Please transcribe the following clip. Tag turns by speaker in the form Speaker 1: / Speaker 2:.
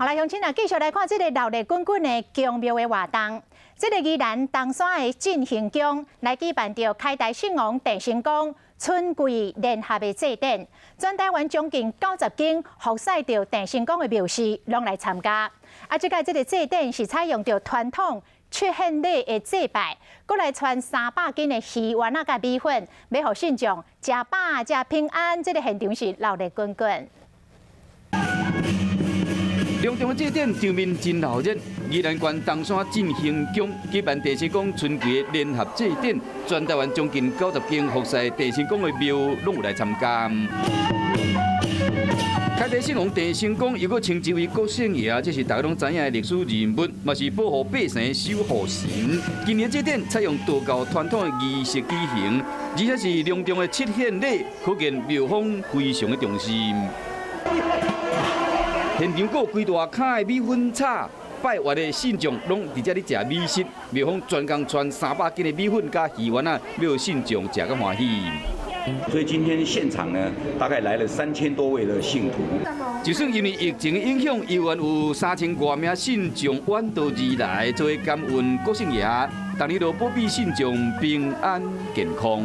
Speaker 1: 好来，乡亲啊，继续来看这个热烈滚滚的宫庙的活动。这个宜兰东山的振兴宫来举办着开台圣王郑成功春季联合的祭典，全台湾将近90间服侍着郑成功的庙寺拢来参加。这届这个祭典是采用着传统出现礼的祭拜，搁来传300斤的鱼丸甲米粉，要互信众食饱食平安。这个现场是热烈滚滚。
Speaker 2: 隆重的祭典场面真闹热，宜兰县东山振兴宫举办郑成功春季联合祭典，全台湾将近90间服侍郑成功的庙拢有来参加。开台圣王郑成功又搁称之为国姓爷，这是大家拢知影的历史人物，嘛是保护百姓、守护神。今年祭典采用道教传统的仪式举行，而且是隆重的七献礼，可见庙方非常的重视。 现场有规大卡的米粉叉，拜月的信众拢伫遮咧食米食，庙方专工传300斤的米粉加鱼丸啊，要信众食个欢喜。
Speaker 3: 所以今天现场呢，大概来了3000多位的信徒。
Speaker 2: 就算因为疫情的影响，依然有3000多名信众远道而来，作为感恩国姓爷，当日都保庇信众平安健康。